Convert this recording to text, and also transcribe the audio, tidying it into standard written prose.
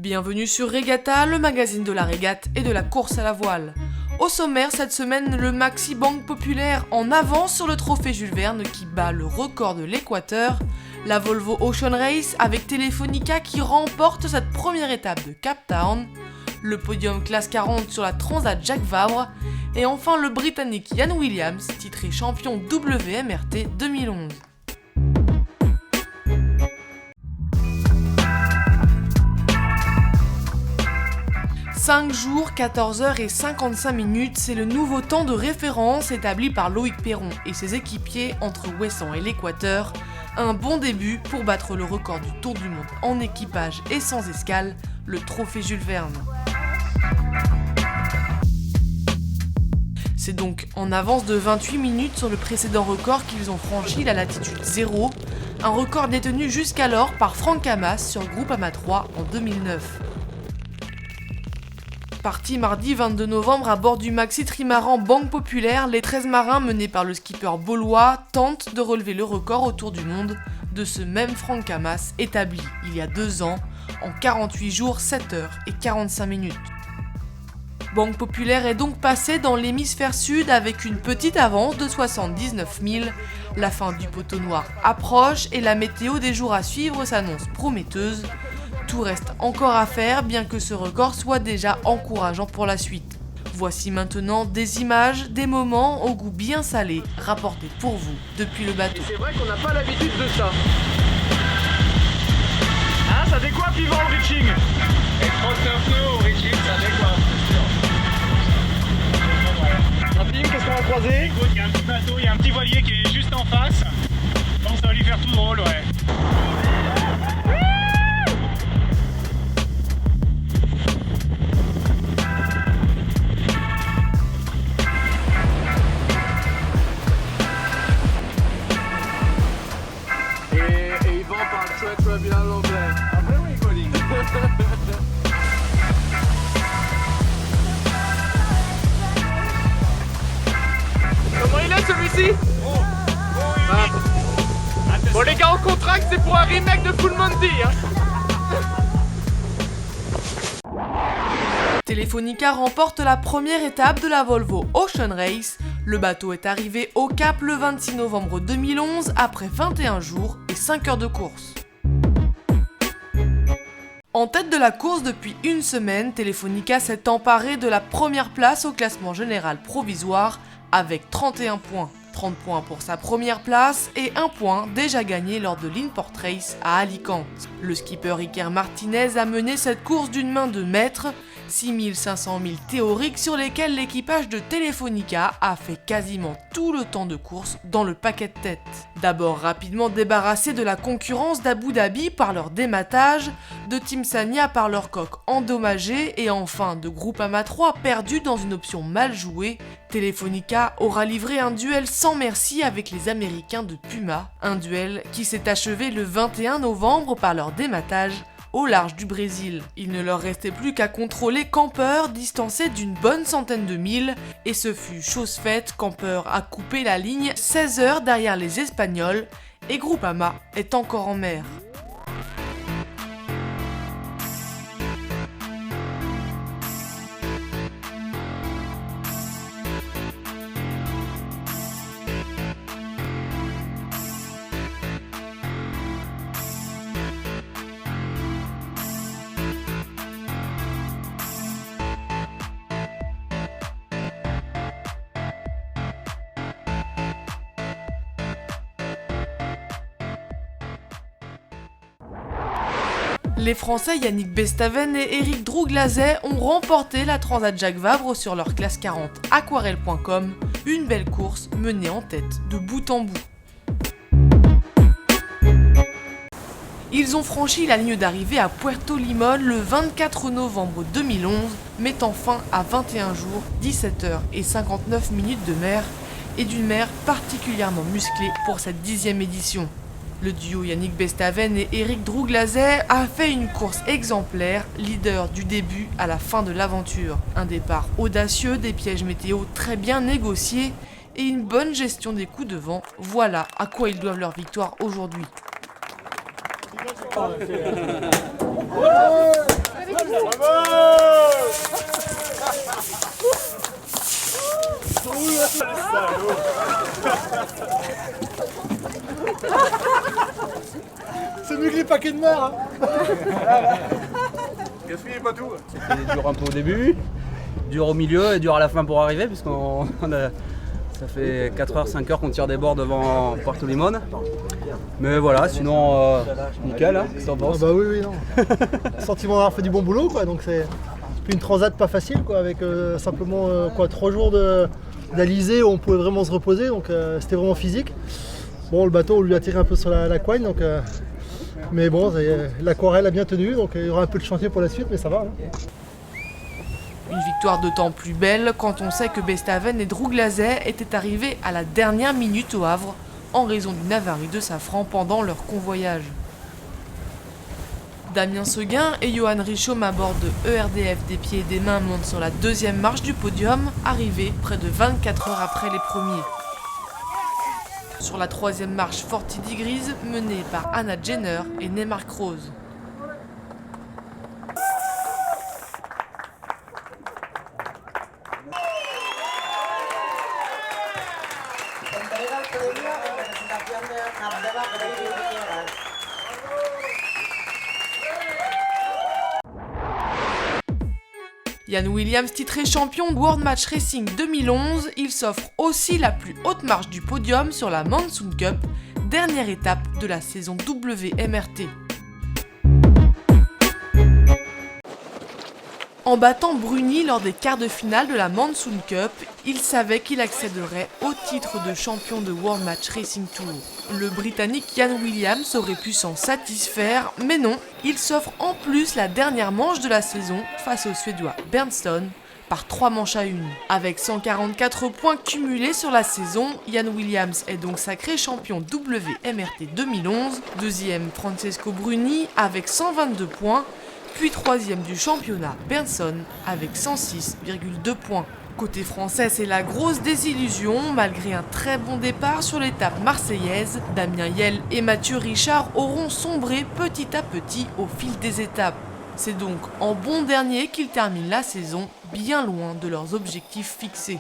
Bienvenue sur Regatta, le magazine de la régate et de la course à la voile. Au sommaire cette semaine, le Maxi Bank Populaire en avance sur le trophée Jules Verne qui bat le record de l'Équateur, la Volvo Ocean Race avec Telefonica qui remporte cette première étape de Cape Town, le podium classe 40 sur la Transat Jacques Vabre et enfin le Britannique Ian Williams, titré champion WMRT 2011. 5 jours, 14h et 55 minutes, c'est le nouveau temps de référence établi par Loïc Perron et ses équipiers entre Ouessant et l'Équateur. Un bon début pour battre le record du Tour du Monde en équipage et sans escale, le trophée Jules Verne. C'est donc en avance de 28 minutes sur le précédent record qu'ils ont franchi la latitude 0, un record détenu jusqu'alors par Franck Hamas sur Groupama 3 en 2009. Parti mardi 22 novembre à bord du Maxi Trimaran Banque Populaire, les 13 marins menés par le skipper Baulois tentent de relever le record autour du monde de ce même Franck Hamas établi il y a 2 ans en 48 jours, 7 heures et 45 minutes. Banque Populaire est donc passé dans l'hémisphère sud avec une petite avance de 79 000. La fin du poteau noir approche et la météo des jours à suivre s'annonce prometteuse. Tout reste encore à faire, bien que ce record soit déjà encourageant pour la suite. Voici maintenant des images, des moments au goût bien salé, rapportés pour vous depuis le bateau. Et c'est vrai qu'on n'a pas l'habitude de ça. Ah, ça décoiffe Yvan le reaching. Et 39 nœuds au reaching, ça décoiffe, c'est sûr. Rapim, qu'est-ce qu'on va croiser? Écoute, il y a un petit bateau, il y a un petit voilier qui est juste en face. Je pense que ça va lui faire tout drôle, ouais. Très bien l'anglais. Ah ben oui, Colin. Comment il est celui-ci? Bon les gars, on contracte, c'est pour un remake de Full Monty. Hein. Telefonica remporte la première étape de la Volvo Ocean Race. Le bateau est arrivé au Cap le 26 novembre 2011 après 21 jours et 5 heures de course. En tête de la course depuis une semaine, Telefonica s'est emparé de la première place au classement général provisoire avec 31 points. 30 points pour sa première place et 1 point déjà gagné lors de l'Import Race à Alicante. Le skipper Iker Martinez a mené cette course d'une main de maître, 6500 milles théoriques sur lesquels l'équipage de Telefonica a fait quasiment tout le temps de course dans le paquet de tête. D'abord rapidement débarrassés de la concurrence d'Abu Dhabi par leur dématage, de Team Sanya par leur coque endommagée et enfin de Groupama 3 perdu dans une option mal jouée, Telefonica aura livré un duel sans merci avec les Américains de Puma, un duel qui s'est achevé le 21 novembre par leur dématage au large du Brésil. Il ne leur restait plus qu'à contrôler Camper, distancé d'une bonne centaine de milles, et ce fut chose faite, Camper a coupé la ligne 16 heures derrière les Espagnols, et Groupama est encore en mer. Les Français Yannick Bestaven et Éric Drouglazet ont remporté la Transat Jacques Vabre sur leur classe 40 aquarelle.com, une belle course menée en tête de bout en bout. Ils ont franchi la ligne d'arrivée à Puerto Limón le 24 novembre 2011, mettant fin à 21 jours, 17 heures et 59 minutes de mer, et d'une mer particulièrement musclée pour cette 10e édition. Le duo Yannick Bestaven et Éric Drouglazet a fait une course exemplaire, leader du début à la fin de l'aventure. Un départ audacieux, des pièges météo très bien négociés et une bonne gestion des coups de vent, voilà à quoi ils doivent leur victoire aujourd'hui. C'est mieux que les paquets de mer. Gaspillez pas tout. C'était dur un peu au début, dur au milieu et dur à la fin pour arriver, puisqu'on ça fait 4 heures, 5 heures qu'on tire des bords devant Puerto Limón. Mais voilà, sinon nickel, hein, qu'est-ce que t'en penses? Bah oui, non. Sentiment d'avoir fait du bon boulot, quoi. Donc c'est une transat pas facile, quoi, avec simplement 3 jours d'alizé où on pouvait vraiment se reposer, donc c'était vraiment physique. Bon, le bateau on lui a tiré un peu sur la coigne, donc mais bon, l'aquarelle a bien tenu, donc il y aura un peu de chantier pour la suite, mais ça va. Hein. Une victoire d'autant plus belle quand on sait que Bestaven et Drouglaset étaient arrivés à la dernière minute au Havre en raison d'une avarie de safran pendant leur convoyage. Damien Seguin et Johan Richomme à bord de ERDF des pieds et des mains montent sur la deuxième marche du podium, arrivés près de 24 heures après les premiers. Sur la troisième marche, Fortidi Grise, menée par Anna Jenner et Neymar Kroos. Ian Williams, titré champion de World Match Racing 2011, il s'offre aussi la plus haute marche du podium sur la Monsoon Cup, dernière étape de la saison WMRT. En battant Bruni lors des quarts de finale de la Monsoon Cup, il savait qu'il accéderait au titre de champion de World Match Racing Tour. Le Britannique Ian Williams aurait pu s'en satisfaire, mais non, il s'offre en plus la dernière manche de la saison face au Suédois Berntsson par 3 manches à 1. Avec 144 points cumulés sur la saison, Ian Williams est donc sacré champion WMRT 2011, deuxième Francesco Bruni avec 122 points, puis troisième du championnat Berntsson avec 106,2 points. Côté français, c'est la grosse désillusion. Malgré un très bon départ sur l'étape marseillaise, Damien Yel et Mathieu Richard auront sombré petit à petit au fil des étapes. C'est donc en bon dernier qu'ils terminent la saison, bien loin de leurs objectifs fixés.